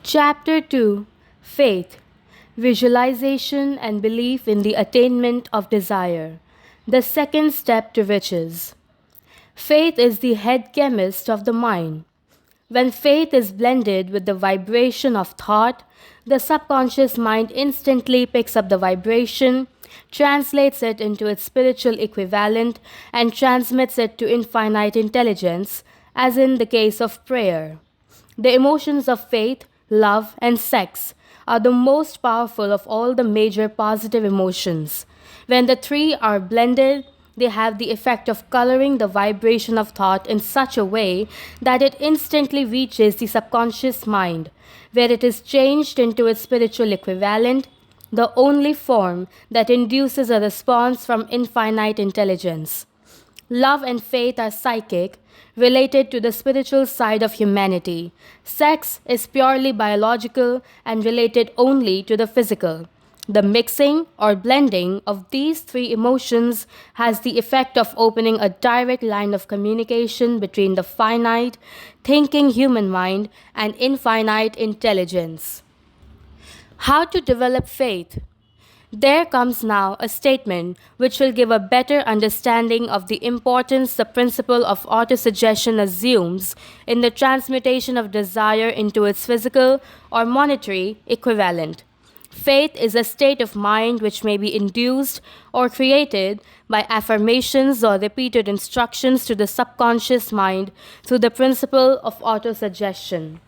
Chapter 2: Faith, Visualization and Belief in the Attainment of Desire. The second step to riches. Faith is the head chemist of the mind. When faith is blended with the vibration of thought, the subconscious mind instantly picks up the vibration, translates it into its spiritual equivalent, and transmits it to infinite intelligence, as in the case of prayer. The emotions of faith, love, and sex are the most powerful of all the major positive emotions. When the three are blended, they have the effect of coloring the vibration of thought in such a way that it instantly reaches the subconscious mind, where it is changed into its spiritual equivalent, the only form that induces a response from infinite intelligence. Love and faith are psychic, related to the spiritual side of humanity. Sex is purely biological and related only to the physical. The mixing or blending of these three emotions has the effect of opening a direct line of communication between the finite, thinking human mind and infinite intelligence. How to develop faith? There comes now a statement which will give a better understanding of the importance the principle of autosuggestion assumes in the transmutation of desire into its physical or monetary equivalent. Faith is a state of mind which may be induced or created by affirmations or repeated instructions to the subconscious mind through the principle of autosuggestion.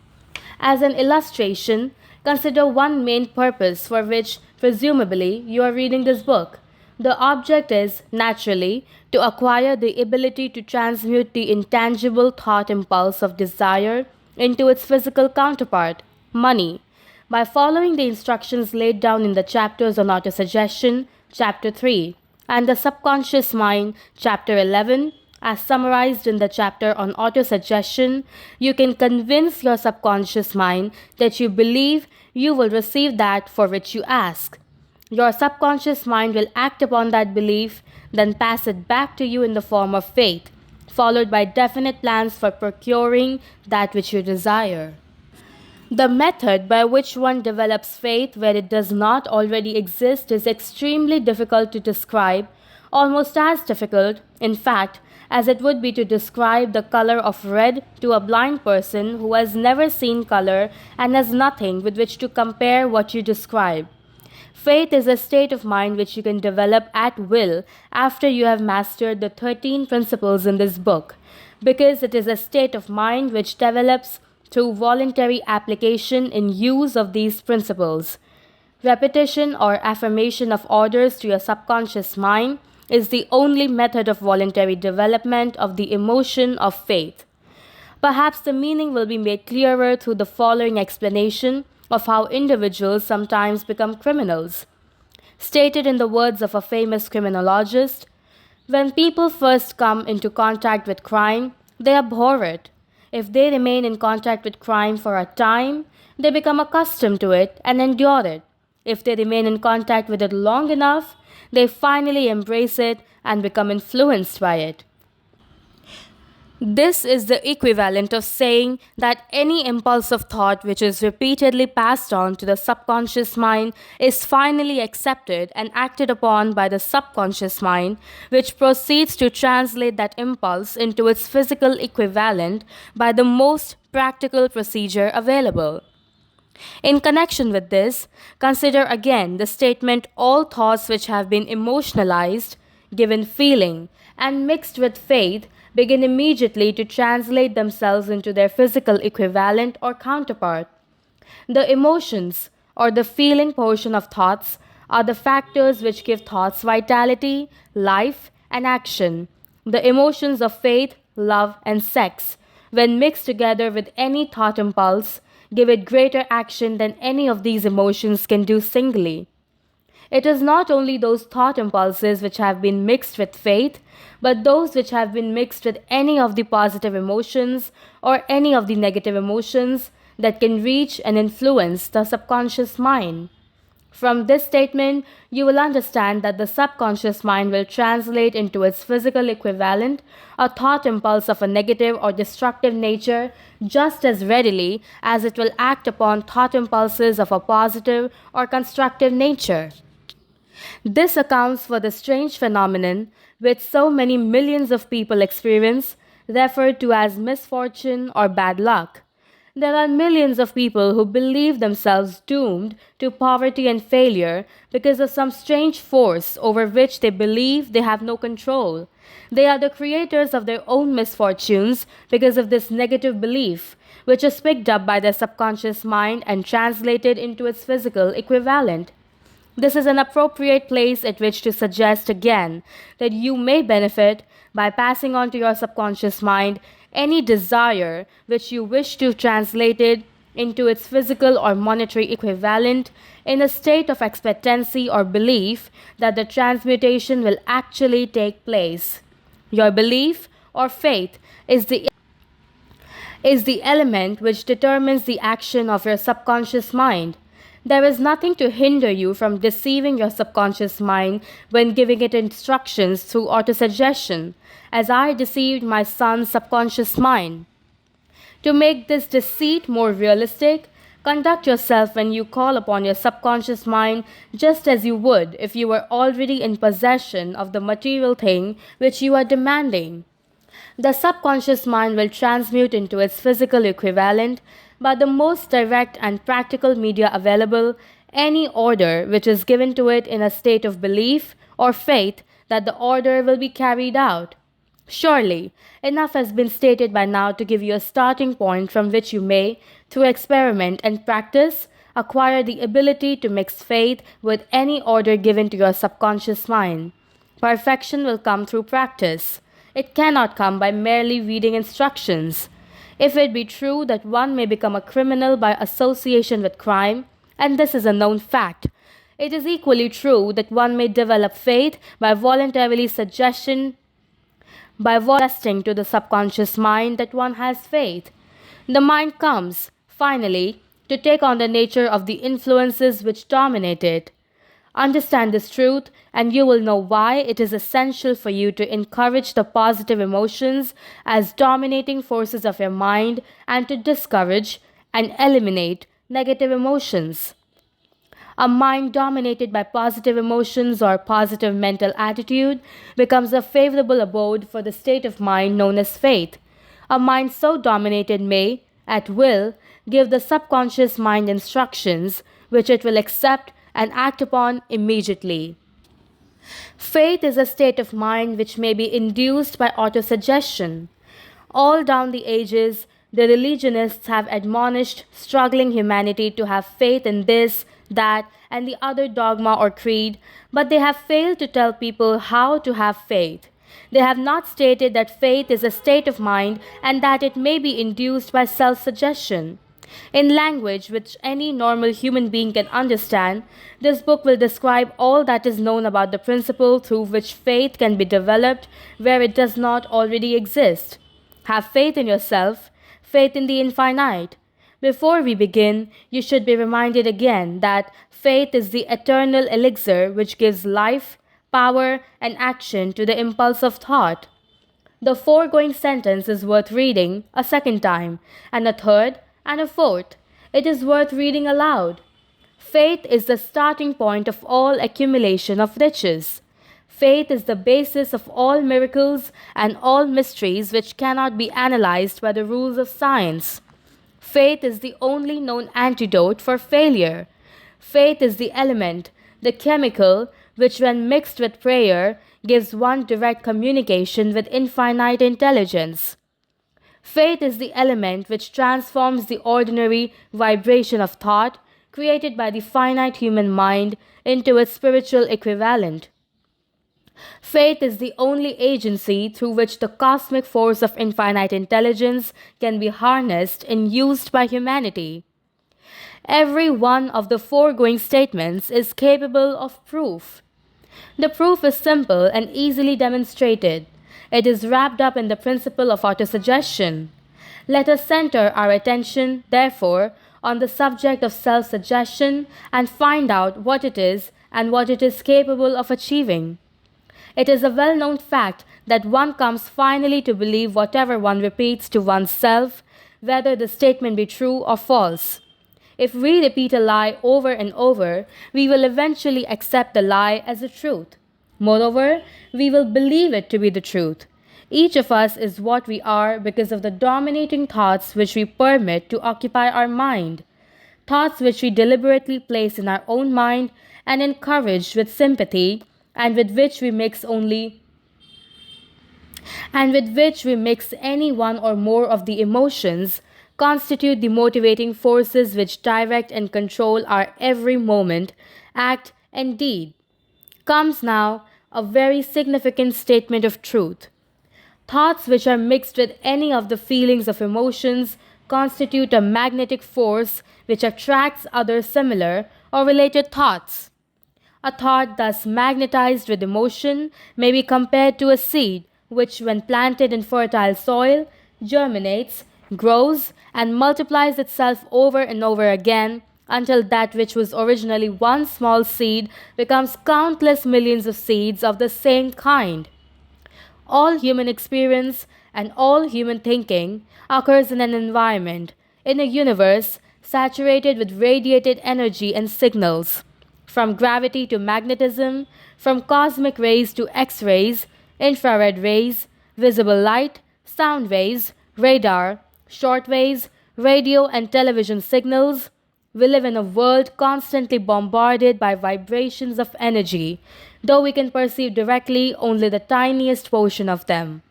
As an illustration, consider one main purpose for which, presumably, you are reading this book. The object is, naturally, to acquire the ability to transmute the intangible thought impulse of desire into its physical counterpart, money. By following the instructions laid down in the chapters on autosuggestion, Chapter 3, and the subconscious mind, Chapter 11, as summarized in the chapter on autosuggestion, you can convince your subconscious mind that you believe you will receive that for which you ask. Your subconscious mind will act upon that belief, then pass it back to you in the form of faith, followed by definite plans for procuring that which you desire. The method by which one develops faith where it does not already exist is extremely difficult to describe, almost as difficult, in fact, as it would be to describe the color of red to a blind person who has never seen color and has nothing with which to compare what you describe. Faith is a state of mind which you can develop at will after you have mastered the 13 principles in this book, because it is a state of mind which develops through voluntary application in use of these principles. Repetition or affirmation of orders to your subconscious mind is the only method of voluntary development of the emotion of faith. Perhaps the meaning will be made clearer through the following explanation of how individuals sometimes become criminals. Stated in the words of a famous criminologist, when people first come into contact with crime, they abhor it. If they remain in contact with crime for a time, they become accustomed to it and endure it. If they remain in contact with it long enough, they finally embrace it and become influenced by it. This is the equivalent of saying that any impulse of thought which is repeatedly passed on to the subconscious mind is finally accepted and acted upon by the subconscious mind, which proceeds to translate that impulse into its physical equivalent by the most practical procedure available. In connection with this, consider again the statement all thoughts which have been emotionalized, given feeling, and mixed with faith begin immediately to translate themselves into their physical equivalent or counterpart. The emotions, or the feeling portion of thoughts, are the factors which give thoughts vitality, life, and action. The emotions of faith, love, and sex, when mixed together with any thought impulse, give it greater action than any of these emotions can do singly. It is not only those thought impulses which have been mixed with faith, but those which have been mixed with any of the positive emotions or any of the negative emotions that can reach and influence the subconscious mind. From this statement, you will understand that the subconscious mind will translate into its physical equivalent a thought impulse of a negative or destructive nature just as readily as it will act upon thought impulses of a positive or constructive nature. This accounts for the strange phenomenon which so many millions of people experience, referred to as misfortune or bad luck. There are millions of people who believe themselves doomed to poverty and failure because of some strange force over which they believe they have no control. They are the creators of their own misfortunes because of this negative belief, which is picked up by their subconscious mind and translated into its physical equivalent. This is an appropriate place at which to suggest again that you may benefit by passing on to your subconscious mind any desire which you wish to translate it into its physical or monetary equivalent in a state of expectancy or belief that the transmutation will actually take place. Your belief or faith is the element which determines the action of your subconscious mind. There is nothing to hinder you from deceiving your subconscious mind when giving it instructions through autosuggestion, as I deceived my son's subconscious mind. To make this deceit more realistic, conduct yourself when you call upon your subconscious mind just as you would if you were already in possession of the material thing which you are demanding. The subconscious mind will transmute into its physical equivalent by the most direct and practical media available any order which is given to it in a state of belief or faith that the order will be carried out. Surely, enough has been stated by now to give you a starting point from which you may, through experiment and practice, acquire the ability to mix faith with any order given to your subconscious mind. Perfection will come through practice. It cannot come by merely reading instructions. If it be true that one may become a criminal by association with crime, and this is a known fact, it is equally true that one may develop faith by suggesting to the subconscious mind that one has faith. The mind comes, finally, to take on the nature of the influences which dominate it. Understand this truth, and you will know why it is essential for you to encourage the positive emotions as dominating forces of your mind and to discourage and eliminate negative emotions. A mind dominated by positive emotions or positive mental attitude becomes a favorable abode for the state of mind known as faith. A mind so dominated may, at will, give the subconscious mind instructions which it will accept and act upon immediately. Faith is a state of mind which may be induced by autosuggestion. All down the ages, the religionists have admonished struggling humanity to have faith in this, that, and the other dogma or creed, but they have failed to tell people how to have faith. They have not stated that faith is a state of mind and that it may be induced by self suggestion. In language which any normal human being can understand, this book will describe all that is known about the principle through which faith can be developed where it does not already exist. Have faith in yourself, faith in the infinite. Before we begin, you should be reminded again that faith is the eternal elixir which gives life, power, and action to the impulse of thought. The foregoing sentence is worth reading a second time, and a third, and a fourth. It is worth reading aloud. Faith is the starting point of all accumulation of riches. Faith is the basis of all miracles and all mysteries which cannot be analyzed by the rules of science. Faith is the only known antidote for failure. Faith is the element, the chemical, which when mixed with prayer gives one direct communication with infinite intelligence. Faith is the element which transforms the ordinary vibration of thought created by the finite human mind into its spiritual equivalent. Faith is the only agency through which the cosmic force of infinite intelligence can be harnessed and used by humanity. Every one of the foregoing statements is capable of proof. The proof is simple and easily demonstrated. It is wrapped up in the principle of autosuggestion. Let us center our attention, therefore, on the subject of self suggestion and find out what it is and what it is capable of achieving. It is a well known fact that one comes finally to believe whatever one repeats to oneself, whether the statement be true or false. If we repeat a lie over and over, we will eventually accept the lie as the truth. Moreover, we will believe it to be the truth. Each of us is what we are because of the dominating thoughts which we permit to occupy our mind, thoughts which we deliberately place in our own mind and encourage with sympathy, and with which we mix any one or more of the emotions, constitute the motivating forces which direct and control our every moment, act, and deed. Comes now a very significant statement of truth. Thoughts which are mixed with any of the feelings of emotions constitute a magnetic force which attracts other similar or related thoughts. A thought thus magnetized with emotion may be compared to a seed which, when planted in fertile soil, germinates, grows, and multiplies itself over and over again until that which was originally one small seed becomes countless millions of seeds of the same kind. All human experience and all human thinking occurs in an environment, in a universe saturated with radiated energy and signals. From gravity to magnetism, from cosmic rays to X rays, infrared rays, visible light, sound waves, radar, short waves, radio and television signals, we live in a world constantly bombarded by vibrations of energy, though we can perceive directly only the tiniest portion of them.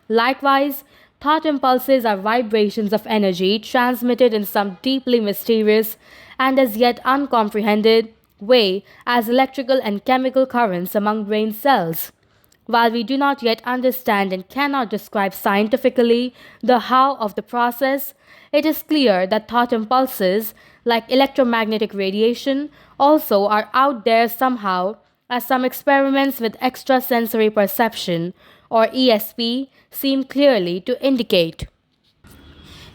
Likewise, thought impulses are vibrations of energy transmitted in some deeply mysterious and as yet uncomprehended way as electrical and chemical currents among brain cells. While we do not yet understand and cannot describe scientifically the how of the process, it is clear that thought impulses, like electromagnetic radiation, also are out there somehow, as some experiments with extrasensory perception, or ESP, seem clearly to indicate.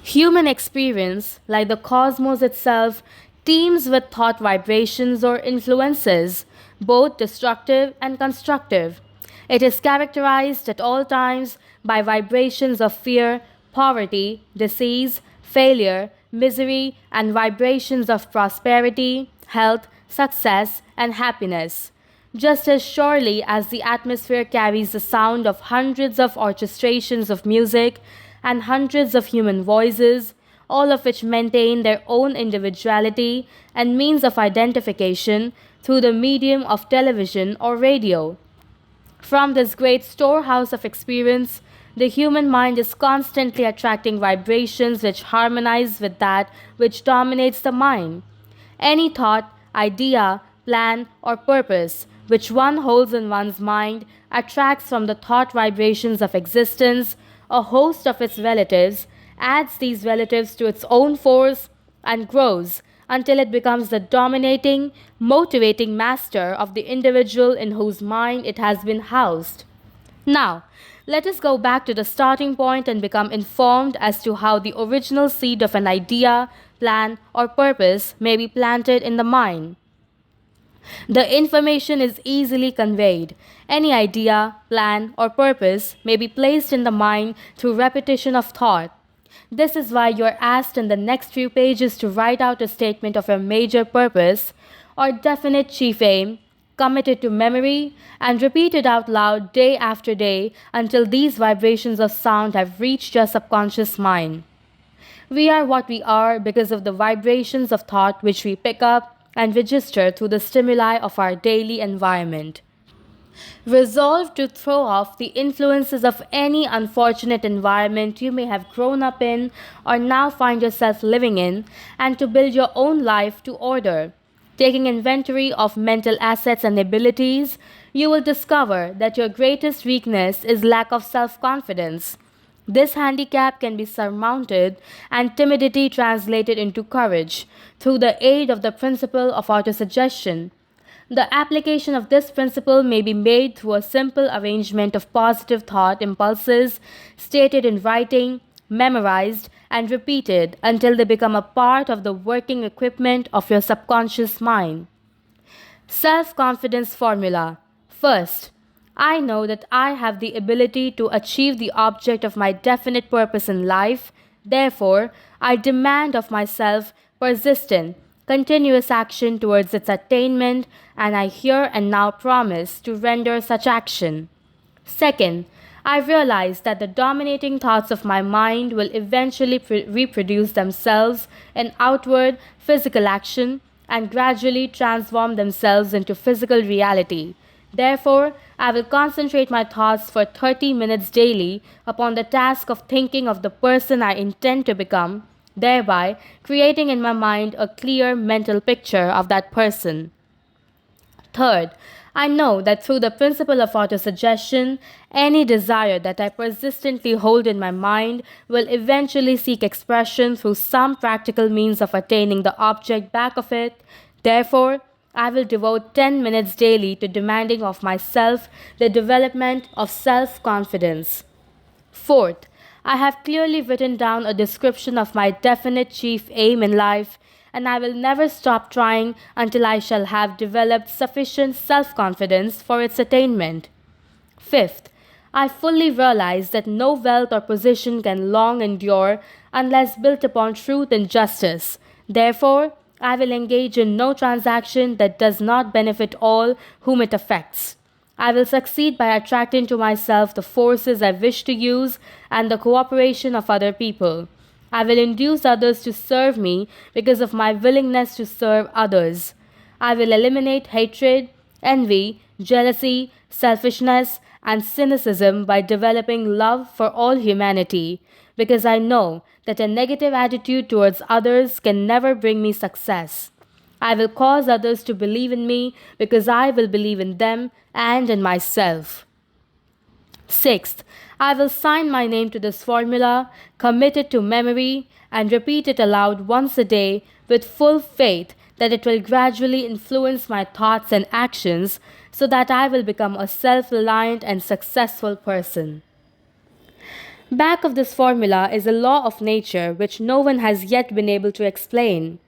Human experience, like the cosmos itself, teems with thought vibrations or influences, both destructive and constructive. It is characterized at all times by vibrations of fear, poverty, disease, failure, misery, and vibrations of prosperity, health, success, and happiness. Just as surely as the atmosphere carries the sound of hundreds of orchestrations of music and hundreds of human voices, all of which maintain their own individuality and means of identification through the medium of television or radio. From this great storehouse of experience, the human mind is constantly attracting vibrations which harmonize with that which dominates the mind. Any thought, idea, plan, or purpose which one holds in one's mind attracts from the thought vibrations of existence a host of its relatives, adds these relatives to its own force, and grows until it becomes the dominating, motivating master of the individual in whose mind it has been housed. Now, let us go back to the starting point and become informed as to how the original seed of an idea, plan, or purpose may be planted in the mind. The information is easily conveyed. Any idea, plan, or purpose may be placed in the mind through repetition of thought. This is why you are asked in the next few pages to write out a statement of your major purpose or definite chief aim, commit it to memory, and repeat it out loud day after day until these vibrations of sound have reached your subconscious mind. We are what we are because of the vibrations of thought which we pick up and register through the stimuli of our daily environment. Resolve to throw off the influences of any unfortunate environment you may have grown up in or now find yourself living in, and to build your own life to order. Taking inventory of mental assets and abilities, you will discover that your greatest weakness is lack of self confidence. This handicap can be surmounted and timidity translated into courage through the aid of the principle of autosuggestion. The application of this principle may be made through a simple arrangement of positive thought impulses stated in writing, memorized, and repeated until they become a part of the working equipment of your subconscious mind. Self confidence formula. First, I know that I have the ability to achieve the object of my definite purpose in life. Therefore, I demand of myself persistent, continuous action towards its attainment, and I here and now promise to render such action. Second, I realize that the dominating thoughts of my mind will eventually reproduce themselves in outward physical action and gradually transform themselves into physical reality. Therefore, I will concentrate my thoughts for 30 minutes daily upon the task of thinking of the person I intend to become, thereby creating in my mind a clear mental picture of that person. Third, I know that through the principle of autosuggestion, any desire that I persistently hold in my mind will eventually seek expression through some practical means of attaining the object back of it. Therefore, I will devote 10 minutes daily to demanding of myself the development of self confidence. Fourth, I have clearly written down a description of my definite chief aim in life, and I will never stop trying until I shall have developed sufficient self confidence for its attainment. Fifth, I fully realize that no wealth or position can long endure unless built upon truth and justice. Therefore, I will engage in no transaction that does not benefit all whom it affects. I will succeed by attracting to myself the forces I wish to use and the cooperation of other people. I will induce others to serve me because of my willingness to serve others. I will eliminate hatred, envy, jealousy, selfishness, and cynicism by developing love for all humanity, because I know that a negative attitude towards others can never bring me success. I will cause others to believe in me because I will believe in them and in myself. Sixth, I will sign my name to this formula, commit it to memory, and repeat it aloud once a day with full faith that it will gradually influence my thoughts and actions so that I will become a self reliant and successful person. Back of this formula is a law of nature which no one has yet been able to explain.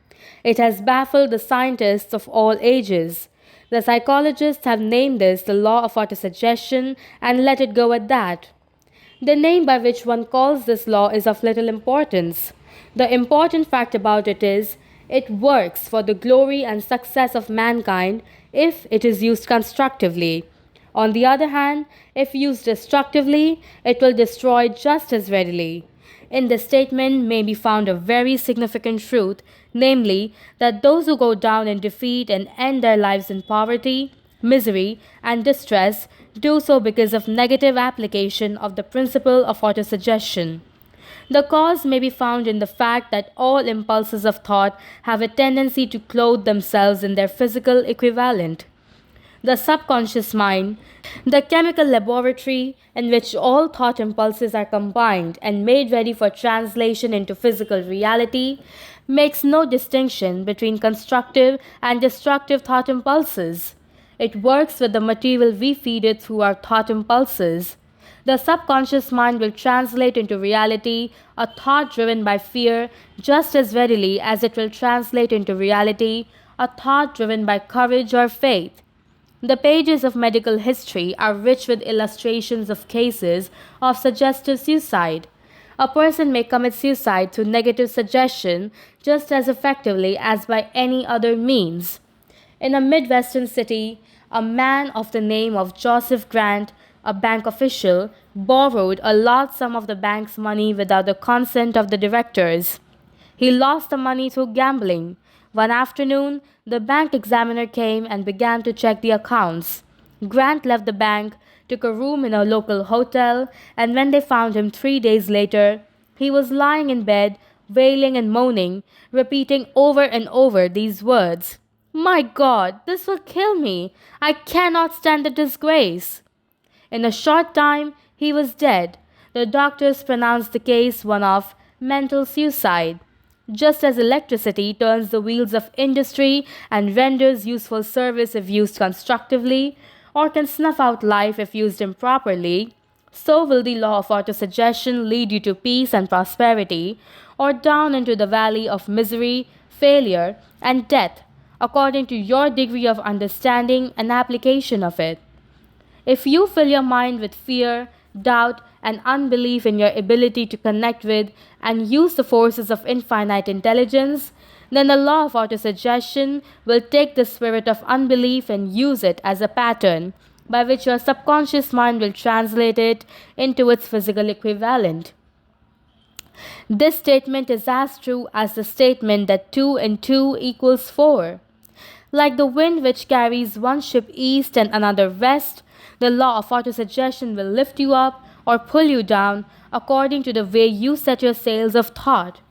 It has baffled the scientists of all ages. The psychologists have named this the law of autosuggestion and let it go at that. The name by which one calls this law is of little importance. The important fact about it is it works for the glory and success of mankind if it is used constructively. On the other hand, if used destructively, it will destroy just as readily. In this statement may be found a very significant truth, namely, that those who go down in defeat and end their lives in poverty, misery, and distress do so because of negative application of the principle of autosuggestion. The cause may be found in the fact that all impulses of thought have a tendency to clothe themselves in their physical equivalent. The subconscious mind, the chemical laboratory in which all thought impulses are combined and made ready for translation into physical reality, makes no distinction between constructive and destructive thought impulses. It works with the material we feed it through our thought impulses. The subconscious mind will translate into reality a thought driven by fear just as readily as it will translate into reality a thought driven by courage or faith. The pages of medical history are rich with illustrations of cases of suggestive suicide. A person may commit suicide through negative suggestion just as effectively as by any other means. In a Midwestern city, a man of the name of Joseph Grant, a bank official, borrowed a large sum of the bank's money without the consent of the directors. He lost the money through gambling. One afternoon, the bank examiner came and began to check the accounts. Grant left the bank, took a room in a local hotel, and when they found him 3 days later, he was lying in bed, wailing and moaning, repeating over and over these words: "My God, this will kill me! I cannot stand the disgrace!" In a short time, he was dead. The doctors pronounced the case one of mental suicide. Just as electricity turns the wheels of industry and renders useful service if used constructively, or can snuff out life if used improperly, so will the law of autosuggestion lead you to peace and prosperity, or down into the valley of misery, failure, and death, according to your degree of understanding and application of it. If you fill your mind with fear, doubt, and unbelief in your ability to connect with and use the forces of infinite intelligence, then the law of autosuggestion will take the spirit of unbelief and use it as a pattern by which your subconscious mind will translate it into its physical equivalent. This statement is as true as the statement that 2 and 2 equals 4. Like the wind which carries one ship east and another west, the law of autosuggestion will lift you up or pull you down according to the way you set your sails of thought.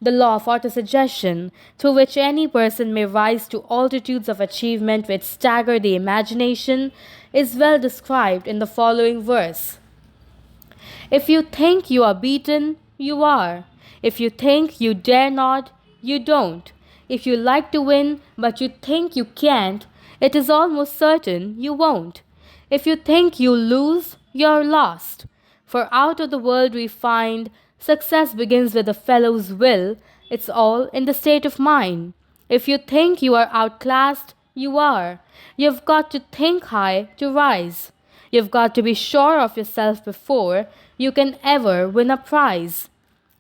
The law of autosuggestion, through which any person may rise to altitudes of achievement which stagger the imagination, is well described in the following verse. If you think you are beaten, you are. If you think you dare not, you don't. If you like to win, but you think you can't, it is almost certain you won't. If you think you'll lose, you're lost. For out of the world we find success begins with a fellow's will. It's all in the state of mind. If you think you are outclassed, you are. You've got to think high to rise. You've got to be sure of yourself before you can ever win a prize.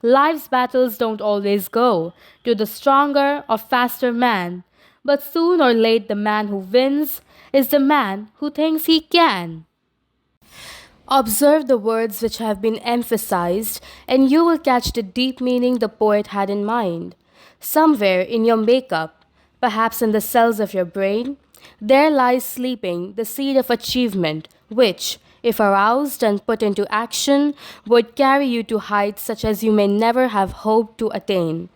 Life's battles don't always go to the stronger or faster man, but soon or late the man who wins is the man who thinks he can. Observe the words which have been emphasized, and you will catch the deep meaning the poet had in mind. Somewhere in your makeup, perhaps in the cells of your brain, there lies sleeping the seed of achievement, which, if aroused and put into action, would carry you to heights such as you may never have hoped to attain.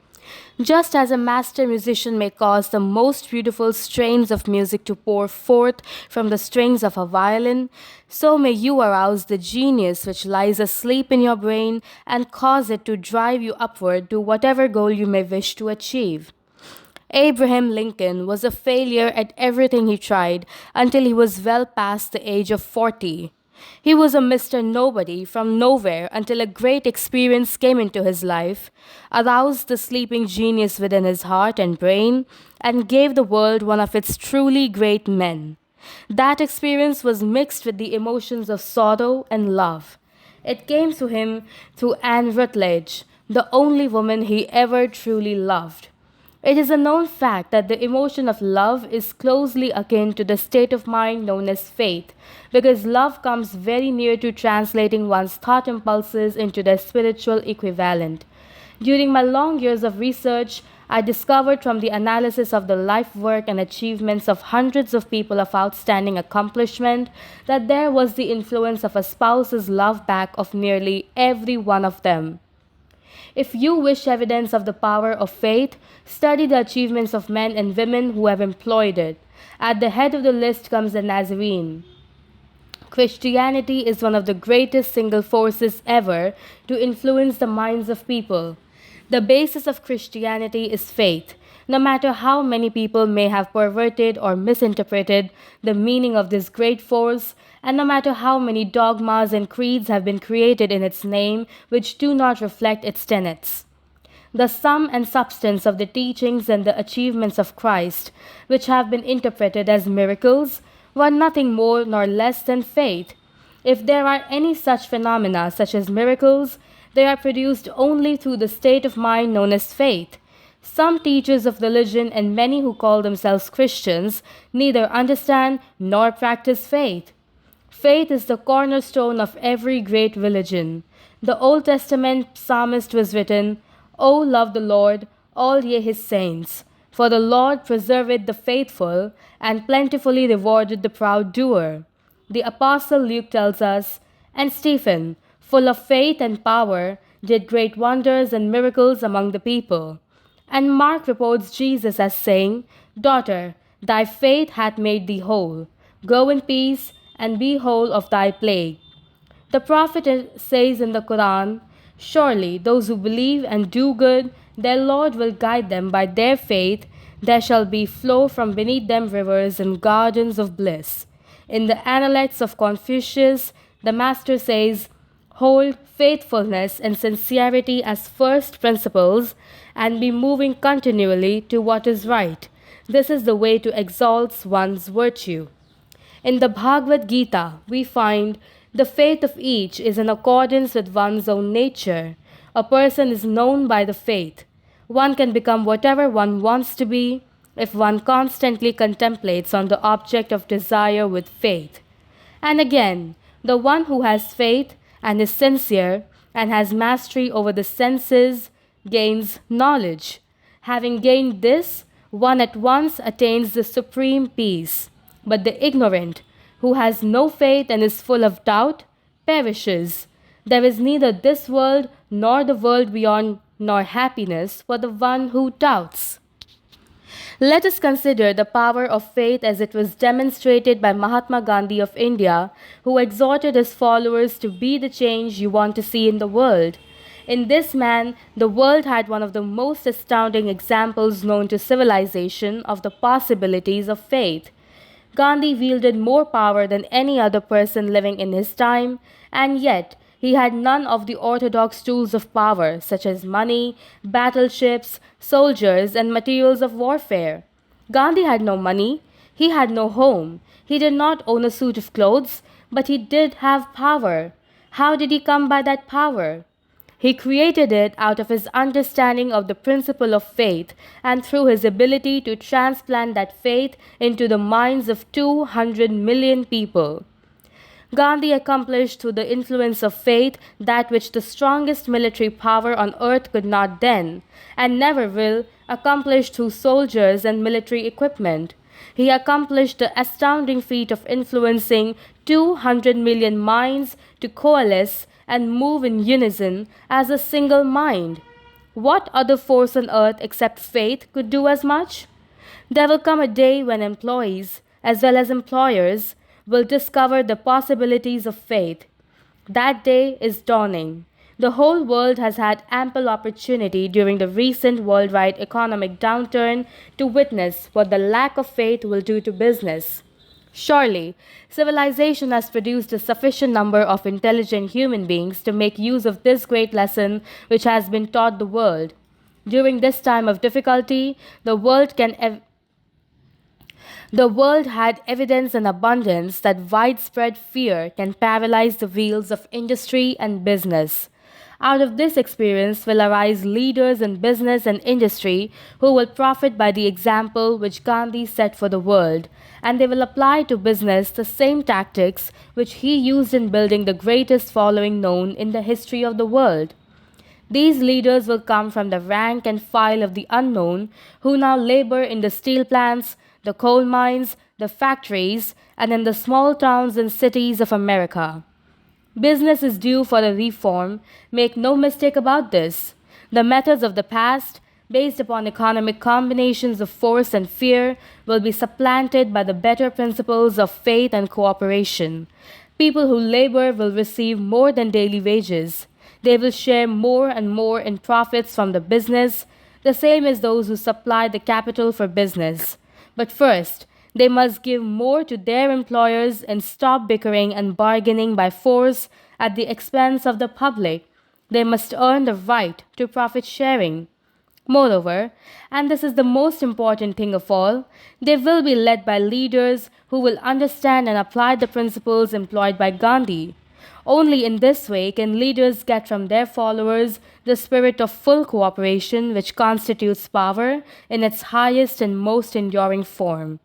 Just as a master musician may cause the most beautiful strains of music to pour forth from the strings of a violin, so may you arouse the genius which lies asleep in your brain and cause it to drive you upward to whatever goal you may wish to achieve. Abraham Lincoln was a failure at everything he tried until he was well past the age of 40. He was a Mr. Nobody from nowhere until a great experience came into his life, aroused the sleeping genius within his heart and brain, and gave the world one of its truly great men. That experience was mixed with the emotions of sorrow and love. It came to him through Anne Rutledge, the only woman he ever truly loved. It is a known fact that the emotion of love is closely akin to the state of mind known as faith, because love comes very near to translating one's thought impulses into their spiritual equivalent. During my long years of research, I discovered from the analysis of the life work and achievements of hundreds of people of outstanding accomplishment that there was the influence of a spouse's love back of nearly every one of them. If you wish evidence of the power of faith, study the achievements of men and women who have employed it. At the head of the list comes the Nazarene. Christianity is one of the greatest single forces ever to influence the minds of people. The basis of Christianity is faith. No matter how many people may have perverted or misinterpreted the meaning of this great force, and no matter how many dogmas and creeds have been created in its name which do not reflect its tenets. The sum and substance of the teachings and the achievements of Christ, which have been interpreted as miracles, were nothing more nor less than faith. If there are any such phenomena, such as miracles, they are produced only through the state of mind known as faith. Some teachers of religion and many who call themselves Christians neither understand nor practice faith. Faith is the cornerstone of every great religion. The Old Testament psalmist was written, O love the Lord, all ye his saints. For the Lord preserveth the faithful, and plentifully rewarded the proud doer. The Apostle Luke tells us, And Stephen, full of faith and power, did great wonders and miracles among the people. And Mark reports Jesus as saying, Daughter, thy faith hath made thee whole. Go in peace, and be whole of thy plague. The prophet says in the Quran, Surely those who believe and do good, their Lord will guide them by their faith. There shall be flow from beneath them rivers and gardens of bliss. In the Analects of Confucius, the master says, hold faithfulness and sincerity as first principles, and be moving continually to what is right. This is the way to exalt one's virtue. In the Bhagavad Gita, we find the faith of each is in accordance with one's own nature. A person is known by the faith. One can become whatever one wants to be if one constantly contemplates on the object of desire with faith. And again, the one who has faith and is sincere and has mastery over the senses gains knowledge. Having gained this, one at once attains the supreme peace. But the ignorant, who has no faith and is full of doubt, perishes. There is neither this world nor the world beyond, nor happiness for the one who doubts. Let us consider the power of faith as it was demonstrated by Mahatma Gandhi of India, who exhorted his followers to be the change you want to see in the world. In this man, the world had one of the most astounding examples known to civilization of the possibilities of faith. Gandhi wielded more power than any other person living in his time, and yet he had none of the orthodox tools of power, such as money, battleships, soldiers, and materials of warfare. Gandhi had no money, he had no home, he did not own a suit of clothes, but he did have power. How did he come by that power? He created it out of his understanding of the principle of faith and through his ability to transplant that faith into the minds of 200 million people. Gandhi accomplished through the influence of faith that which the strongest military power on earth could not then, and never will, accomplish through soldiers and military equipment. He accomplished the astounding feat of influencing 200 million minds to coalesce and move in unison as a single mind. What other force on earth except faith could do as much? There will come a day when employees, as well as employers, will discover the possibilities of faith. That day is dawning. The whole world has had ample opportunity during the recent worldwide economic downturn to witness what the lack of faith will do to business. Surely, civilization has produced a sufficient number of intelligent human beings to make use of this great lesson which has been taught the world. During this time of difficulty, the world had evidence in abundance that widespread fear can paralyze the wheels of industry and business. Out of this experience will arise leaders in business and industry who will profit by the example which Gandhi set for the world, and they will apply to business the same tactics which he used in building the greatest following known in the history of the world. These leaders will come from the rank and file of the unknown who now labor in the steel plants, the coal mines, the factories, and in the small towns and cities of America. Business is due for a reform, make no mistake about this. The methods of the past, based upon economic combinations of force and fear, will be supplanted by the better principles of faith and cooperation. People who labor will receive more than daily wages. They will share more and more in profits from the business, the same as those who supply the capital for business. But first, they must give more to their employers and stop bickering and bargaining by force at the expense of the public. They must earn the right to profit sharing. Moreover, and this is the most important thing of all, they will be led by leaders who will understand and apply the principles employed by Gandhi. Only in this way can leaders get from their followers the spirit of full cooperation which constitutes power in its highest and most enduring form.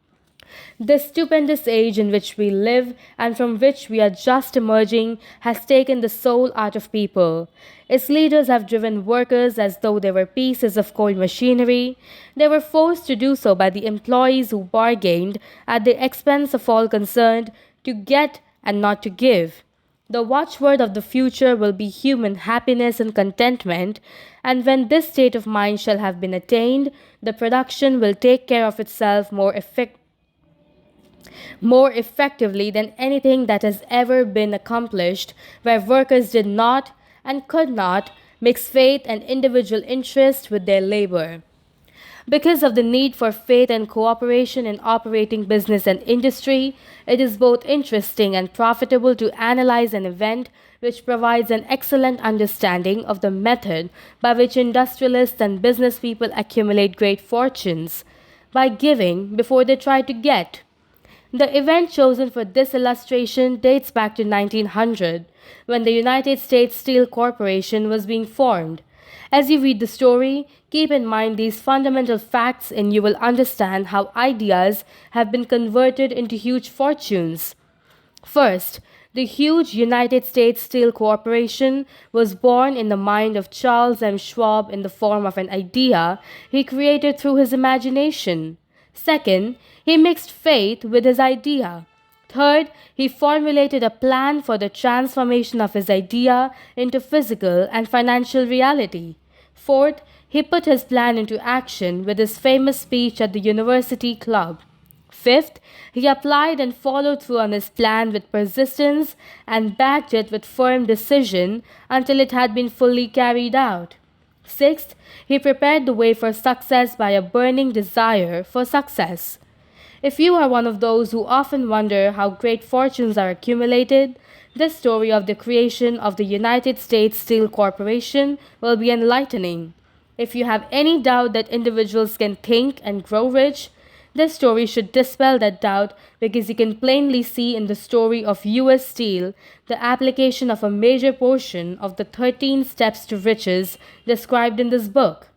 This stupendous age in which we live and from which we are just emerging has taken the soul out of people. Its leaders have driven workers as though they were pieces of cold machinery. They were forced to do so by the employees who bargained at the expense of all concerned to get and not to give. The watchword of the future will be human happiness and contentment, and when this state of mind shall have been attained, the production will take care of itself more effectively than anything that has ever been accomplished, where workers did not and could not mix faith and individual interest with their labor. Because of the need for faith and cooperation in operating business and industry, it is both interesting and profitable to analyze an event which provides an excellent understanding of the method by which industrialists and business people accumulate great fortunes by giving before they try to get. The event chosen for this illustration dates back to 1900, when the United States Steel Corporation was being formed. As you read the story, keep in mind these fundamental facts and you will understand how ideas have been converted into huge fortunes. First, the huge United States Steel Corporation was born in the mind of Charles M. Schwab in the form of an idea he created through his imagination. Second, he mixed faith with his idea. Third, he formulated a plan for the transformation of his idea into physical and financial reality. Fourth, he put his plan into action with his famous speech at the University Club. Fifth, he applied and followed through on his plan with persistence and backed it with firm decision until it had been fully carried out. Sixth, he prepared the way for success by a burning desire for success. If you are one of those who often wonder how great fortunes are accumulated, this story of the creation of the United States Steel Corporation will be enlightening. If you have any doubt that individuals can think and grow rich, this story should dispel that doubt because you can plainly see in the story of US Steel the application of a major portion of the 13 steps to riches described in this book.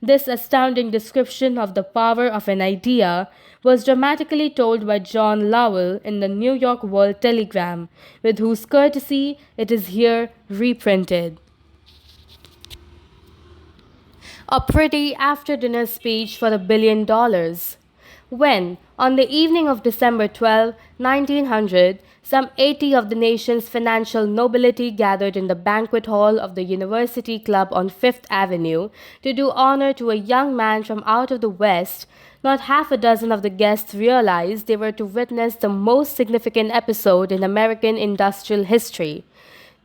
This astounding description of the power of an idea was dramatically told by John Lowell in the New York World Telegram, with whose courtesy it is here reprinted. A pretty after-dinner speech for $1 billion. When, on the evening of December 12, 1900, some 80 of the nation's financial nobility gathered in the banquet hall of the University Club on Fifth Avenue to do honor to a young man from out of the West, not half a dozen of the guests realized they were to witness the most significant episode in American industrial history.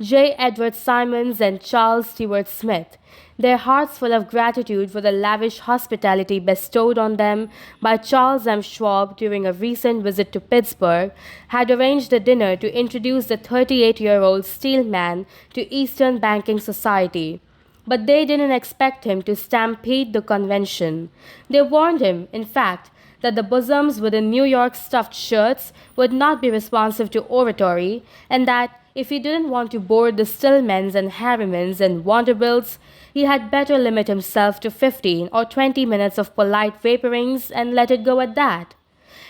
J. Edward Simons and Charles Stewart Smith, their hearts full of gratitude for the lavish hospitality bestowed on them by Charles M. Schwab during a recent visit to Pittsburgh, had arranged a dinner to introduce the 38-year-old steel man to Eastern banking society. But they didn't expect him to stampede the convention. They warned him, in fact, that the bosoms with the New York stuffed shirts would not be responsive to oratory, and that if he didn't want to bore the Stillmans and Harrimans and Vanderbilts, he had better limit himself to 15 or 20 minutes of polite vaporings and let it go at that.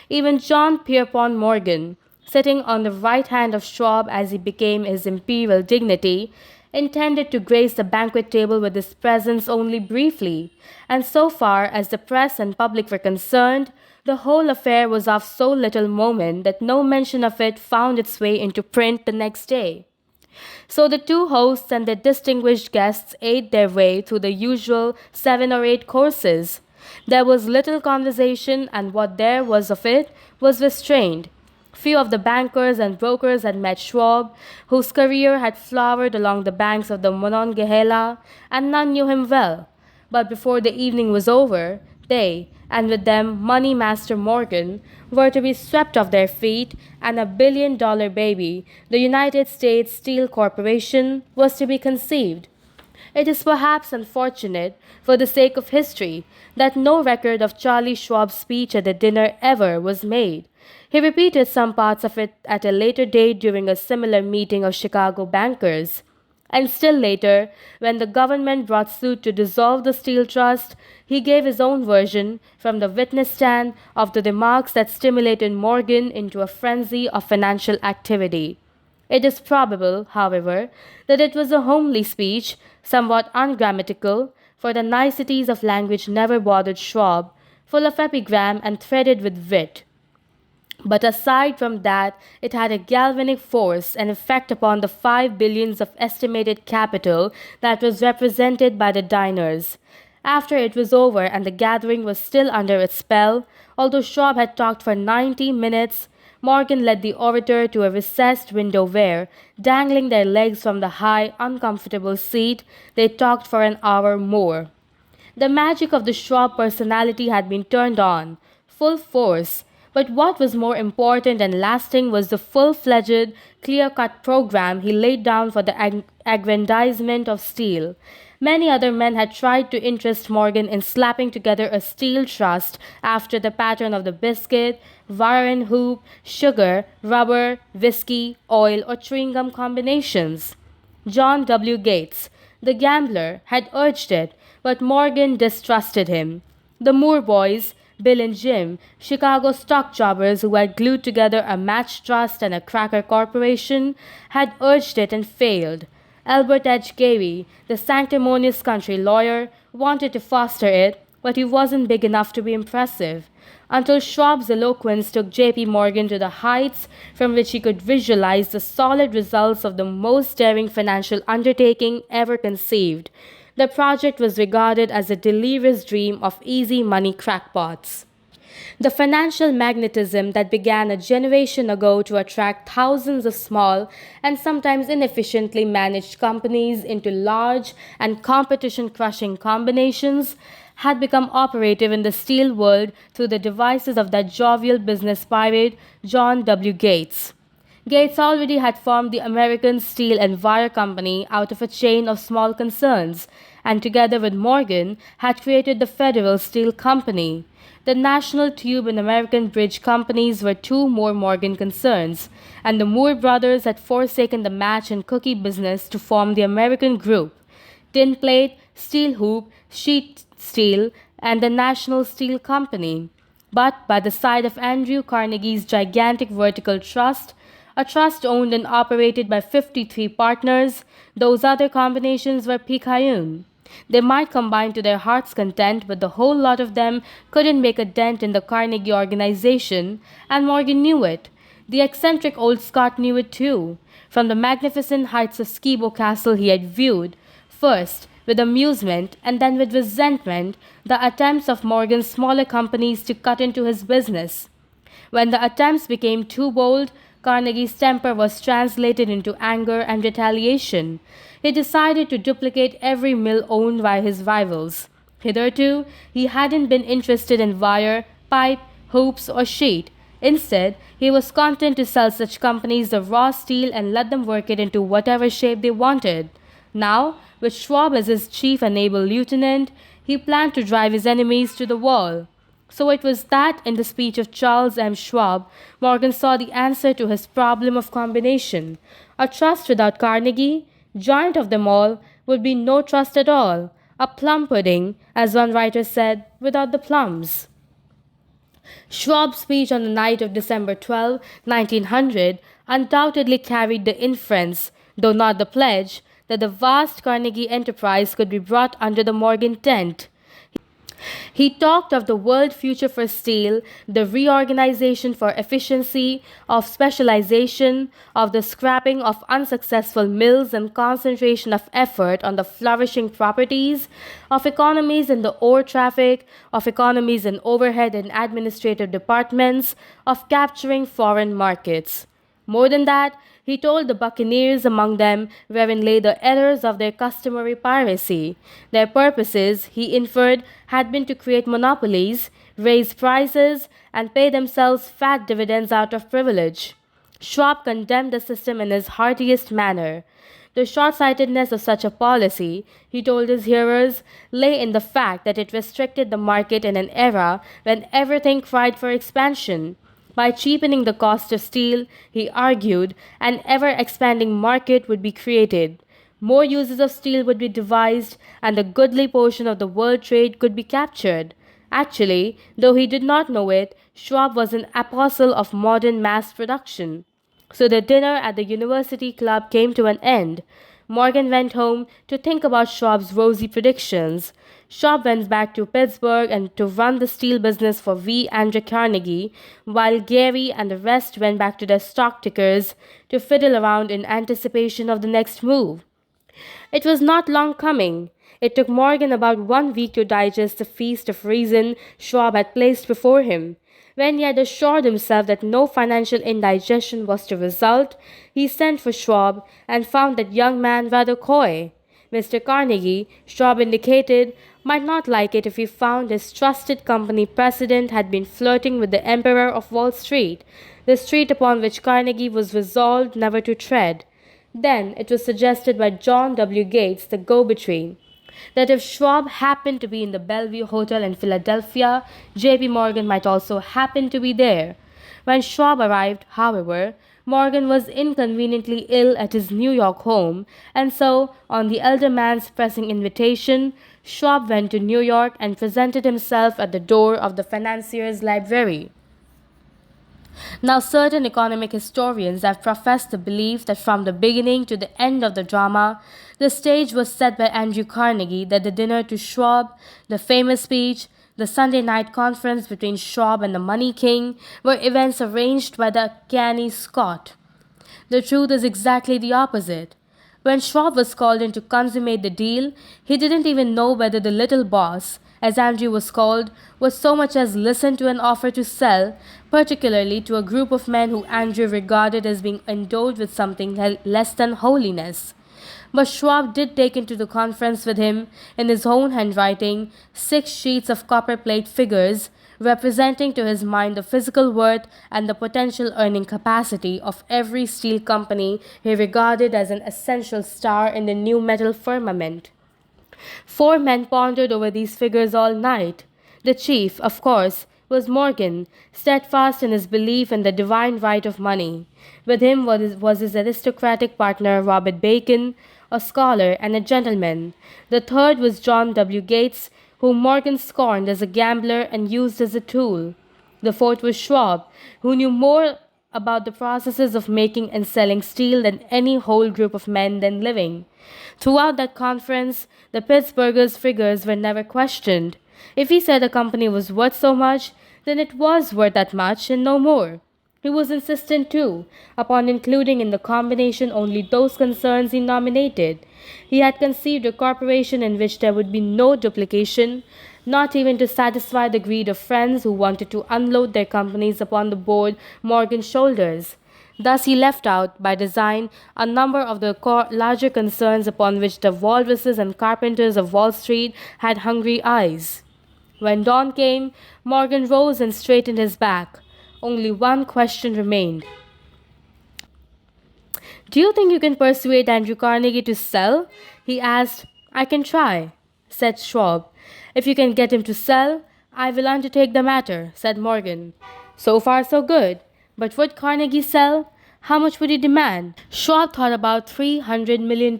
Even John Pierpont Morgan, sitting on the right hand of Schwab as he became his imperial dignity, intended to grace the banquet table with his presence only briefly, and so far as the press and public were concerned, the whole affair was of so little moment that no mention of it found its way into print the next day. So the two hosts and their distinguished guests ate their way through the usual 7 or 8 courses. There was little conversation, and what there was of it was restrained. Few of the bankers and brokers had met Schwab, whose career had flowered along the banks of the Monongahela, and none knew him well. But before the evening was over, they, and with them Money Master Morgan, were to be swept off their feet, and $1 billion baby, the United States Steel Corporation, was to be conceived. It is perhaps unfortunate, for the sake of history, that no record of Charlie Schwab's speech at the dinner ever was made. He repeated some parts of it at a later date during a similar meeting of Chicago bankers. And still later, when the government brought suit to dissolve the Steel Trust, he gave his own version from the witness stand of the remarks that stimulated Morgan into a frenzy of financial activity. It is probable, however, that it was a homely speech, somewhat ungrammatical, for the niceties of language never bothered Schwab, full of epigram and threaded with wit. But aside from that, it had a galvanic force and effect upon the 5 billions of estimated capital that was represented by the diners. After it was over and the gathering was still under its spell, although Schwab had talked for 90 minutes, Morgan led the orator to a recessed window where, dangling their legs from the high, uncomfortable seat, they talked for an hour more. The magic of the Schwab personality had been turned on, full force, But what was more important and lasting was the full fledged, clear cut program he laid down for the aggrandizement of steel. Many other men had tried to interest Morgan in slapping together a steel trust after the pattern of the biscuit, wire and hoop, sugar, rubber, whiskey, oil, or chewing gum combinations. John W. Gates, the gambler, had urged it, but Morgan distrusted him. The Moore boys, Bill and Jim, Chicago stock jobbers who had glued together a match trust and a cracker corporation, had urged it and failed. Albert H. Gary, the sanctimonious country lawyer, wanted to foster it, but he wasn't big enough to be impressive. Until Schwab's eloquence took J.P. Morgan to the heights from which he could visualize the solid results of the most daring financial undertaking ever conceived. The project was regarded as a delirious dream of easy money crackpots. The financial magnetism that began a generation ago to attract thousands of small and sometimes inefficiently managed companies into large and competition crushing combinations had become operative in the steel world through the devices of that jovial business pirate, John W. Gates. Gates already had formed the American Steel and Wire Company out of a chain of small concerns, and together with Morgan had created the Federal Steel Company. The National Tube and American Bridge Companies were two more Morgan concerns, and the Moore brothers had forsaken the match and cookie business to form the American Group. Tin plate, steel hoop, sheet steel, and the National Steel Company. But by the side of Andrew Carnegie's gigantic vertical trust, a trust owned and operated by 53 partners, those other combinations were picayune. They might combine to their heart's content, but the whole lot of them couldn't make a dent in the Carnegie organization, and Morgan knew it. The eccentric old Scot knew it too. From the magnificent heights of Skibo Castle he had viewed, first with amusement and then with resentment, the attempts of Morgan's smaller companies to cut into his business. When the attempts became too bold, Carnegie's temper was translated into anger and retaliation. He decided to duplicate every mill owned by his rivals. Hitherto, he hadn't been interested in wire, pipe, hoops, or sheet. Instead, he was content to sell such companies the raw steel and let them work it into whatever shape they wanted. Now, with Schwab as his chief and able lieutenant, he planned to drive his enemies to the wall. So it was that in the speech of Charles M. Schwab, Morgan saw the answer to his problem of combination. A trust without Carnegie, giant of them all, would be no trust at all. A plum pudding, as one writer said, without the plums. Schwab's speech on the night of December 12, 1900, undoubtedly carried the inference, though not the pledge, that the vast Carnegie enterprise could be brought under the Morgan tent. He talked of the world future for steel, the reorganization for efficiency, of specialization, of the scrapping of unsuccessful mills and concentration of effort on the flourishing properties, of economies in the ore traffic, of economies in overhead and administrative departments, of capturing foreign markets. More than that, he told the buccaneers among them wherein lay the errors of their customary piracy. Their purposes, he inferred, had been to create monopolies, raise prices, and pay themselves fat dividends out of privilege. Schwab condemned the system in his heartiest manner. The short-sightedness of such a policy, he told his hearers, lay in the fact that it restricted the market in an era when everything cried for expansion. By cheapening the cost of steel, he argued, an ever-expanding market would be created. More uses of steel would be devised, and a goodly portion of the world trade could be captured. Actually, though he did not know it, Schwab was an apostle of modern mass production. So the dinner at the University Club came to an end. Morgan went home to think about Schwab's rosy predictions. Schwab went back to Pittsburgh and to run the steel business for V. Andrew Carnegie, while Gary and the rest went back to their stock tickers to fiddle around in anticipation of the next move. It was not long coming. It took Morgan about 1 week to digest the feast of reason Schwab had placed before him. When he had assured himself that no financial indigestion was to result, he sent for Schwab and found that young man rather coy. Mr. Carnegie, Schwab indicated, might not like it if he found his trusted company president had been flirting with the Emperor of Wall Street, the street upon which Carnegie was resolved never to tread. Then it was suggested by John W. Gates, the go-between, that if Schwab happened to be in the Bellevue Hotel in Philadelphia, J.P. Morgan might also happen to be there. When Schwab arrived, however, Morgan was inconveniently ill at his New York home, and so, on the elder man's pressing invitation, Schwab went to New York and presented himself at the door of the financier's library. Now, certain economic historians have professed the belief that from the beginning to the end of the drama, the stage was set by Andrew Carnegie, that the dinner to Schwab, the famous speech, the Sunday night conference between Schwab and the Money King were events arranged by the canny Scot. The truth is exactly the opposite. When Schwab was called in to consummate the deal, he didn't even know whether the little boss, as Andrew was called, was so much as listen to an offer to sell, particularly to a group of men who Andrew regarded as being endowed with something less than holiness. But Schwab did take into the conference with him, in his own handwriting, 6 sheets of copperplate figures, representing to his mind the physical worth and the potential earning capacity of every steel company he regarded as an essential star in the new metal firmament. 4 men pondered over these figures all night. The chief, of course, was Morgan, steadfast in his belief in the divine right of money. With him was his aristocratic partner Robert Bacon, a scholar and a gentleman. The third was John W. Gates, whom Morgan scorned as a gambler and used as a tool. The fourth was Schwab, who knew more about the processes of making and selling steel than any whole group of men then living. Throughout that conference, the Pittsburghers' figures were never questioned. If he said a company was worth so much, then it was worth that much and no more. He was insistent, too, upon including in the combination only those concerns he nominated. He had conceived a corporation in which there would be no duplication, not even to satisfy the greed of friends who wanted to unload their companies upon the board Morgan's shoulders. Thus he left out, by design, a number of the larger concerns upon which the walruses and carpenters of Wall Street had hungry eyes. When dawn came, Morgan rose and straightened his back. Only one question remained. "Do you think you can persuade Andrew Carnegie to sell?" he asked. "I can try," said Schwab. "If you can get him to sell, I will undertake the matter," said Morgan. So far, so good. But would Carnegie sell? How much would he demand? Schwab thought about $300 million.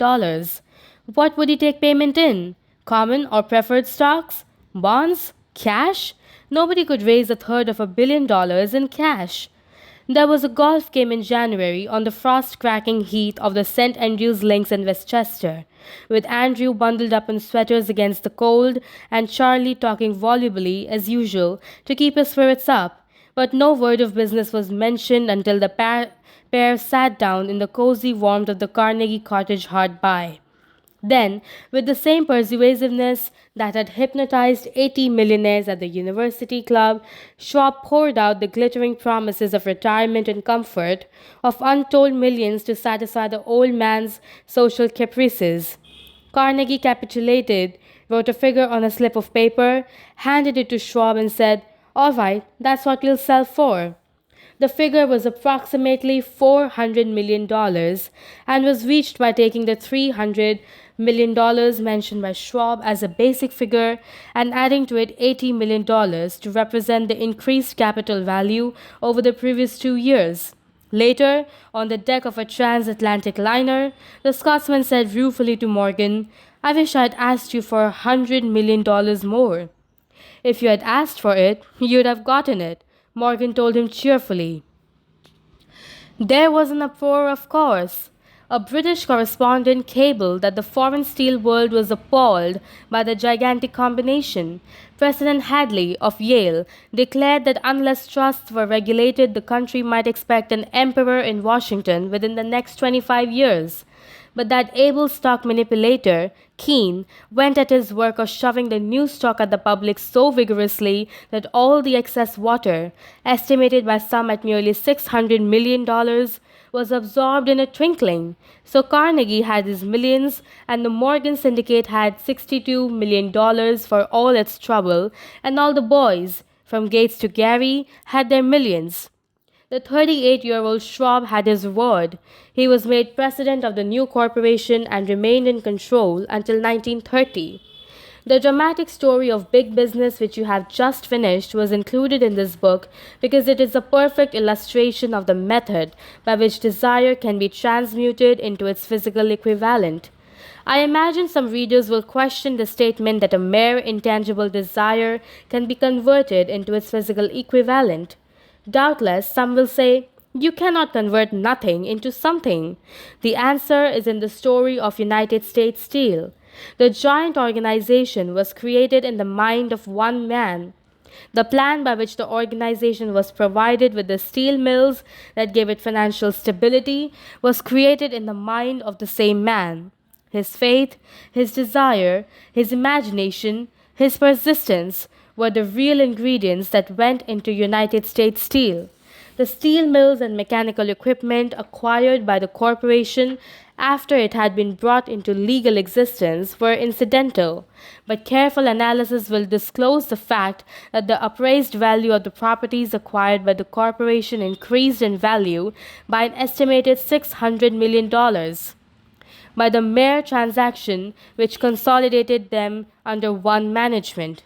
What would he take payment in? Common or preferred stocks? Bonds? Cash? Nobody could raise $1/3 billion in cash. There was a golf game in January on the frost-cracking heath of the St. Andrews Links in Westchester, with Andrew bundled up in sweaters against the cold and Charlie talking volubly as usual to keep his spirits up. But no word of business was mentioned until the pair sat down in the cozy warmth of the Carnegie cottage hard by. Then, with the same persuasiveness that had hypnotized 80 millionaires at the University Club, Schwab poured out the glittering promises of retirement and comfort, of untold millions to satisfy the old man's social caprices. Carnegie capitulated, wrote a figure on a slip of paper, handed it to Schwab and said, "All right, that's what we'll sell for." The figure was approximately $400 million and was reached by taking the $300 million mentioned by Schwab as a basic figure and adding to it $80 million to represent the increased capital value over the previous 2 years. Later, on the deck of a transatlantic liner, the Scotsman said ruefully to Morgan, "I wish I'd asked you for $100 million more." "If you had asked for it, you'd have gotten it," Morgan told him cheerfully. There was an uproar, of course. A British correspondent cabled that the foreign steel world was appalled by the gigantic combination. President Hadley of Yale declared that unless trusts were regulated, the country might expect an emperor in Washington within the next 25 years. But that able stock manipulator, Keene, went at his work of shoving the new stock at the public so vigorously that all the excess water, estimated by some at nearly $600 million, was absorbed in a twinkling. So Carnegie had his millions, and the Morgan Syndicate had $62 million for all its trouble, and all the boys, from Gates to Gary, had their millions. The 38-year-old Schwab had his reward. He was made president of the new corporation and remained in control until 1930. The dramatic story of big business, which you have just finished, was included in this book because it is a perfect illustration of the method by which desire can be transmuted into its physical equivalent. I imagine some readers will question the statement that a mere intangible desire can be converted into its physical equivalent. Doubtless, some will say, you cannot convert nothing into something. The answer is in the story of United States Steel. The giant organization was created in the mind of one man. The plan by which the organization was provided with the steel mills that gave it financial stability was created in the mind of the same man. His faith, his desire, his imagination, his persistence were the real ingredients that went into United States Steel. The steel mills and mechanical equipment acquired by the corporation after it had been brought into legal existence were incidental, but careful analysis will disclose the fact that the appraised value of the properties acquired by the corporation increased in value by an estimated $600 million by the mere transaction which consolidated them under one management.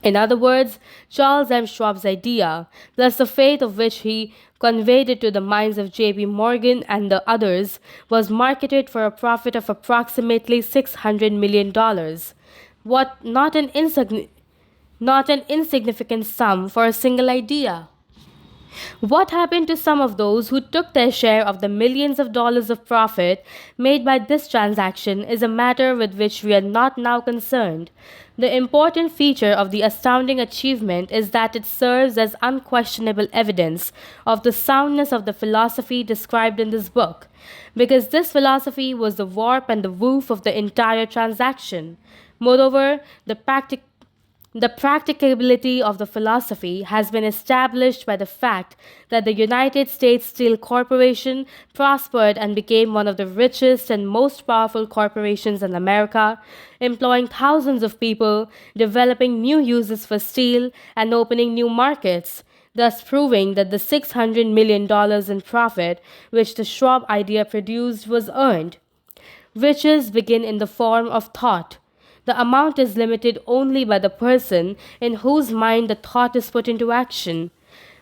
In other words, Charles M. Schwab's idea, plus the faith of which he conveyed it to the minds of J.P. Morgan and the others, was marketed for a profit of approximately $600 million. What not an insignificant sum for a single idea. What happened to some of those who took their share of the millions of dollars of profit made by this transaction is a matter with which we are not now concerned. The important feature of the astounding achievement is that it serves as unquestionable evidence of the soundness of the philosophy described in this book, because this philosophy was the warp and the woof of the entire transaction. Moreover, the practicability of the philosophy has been established by the fact that the United States Steel Corporation prospered and became one of the richest and most powerful corporations in America, employing thousands of people, developing new uses for steel, and opening new markets, thus proving that the $600 million in profit which the Schwab idea produced was earned. Riches begin in the form of thought. The amount is limited only by the person in whose mind the thought is put into action.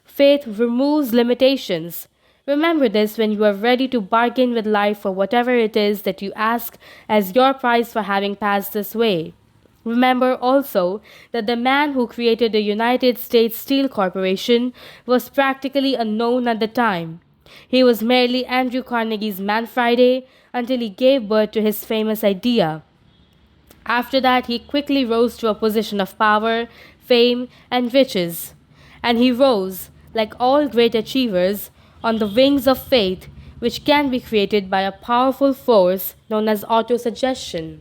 Faith removes limitations. Remember this when you are ready to bargain with life for whatever it is that you ask as your price for having passed this way. Remember also that the man who created the United States Steel Corporation was practically unknown at the time. He was merely Andrew Carnegie's Man Friday until he gave birth to his famous idea. After that, he quickly rose to a position of power, fame, and riches. And he rose, like all great achievers, on the wings of faith, which can be created by a powerful force known as autosuggestion.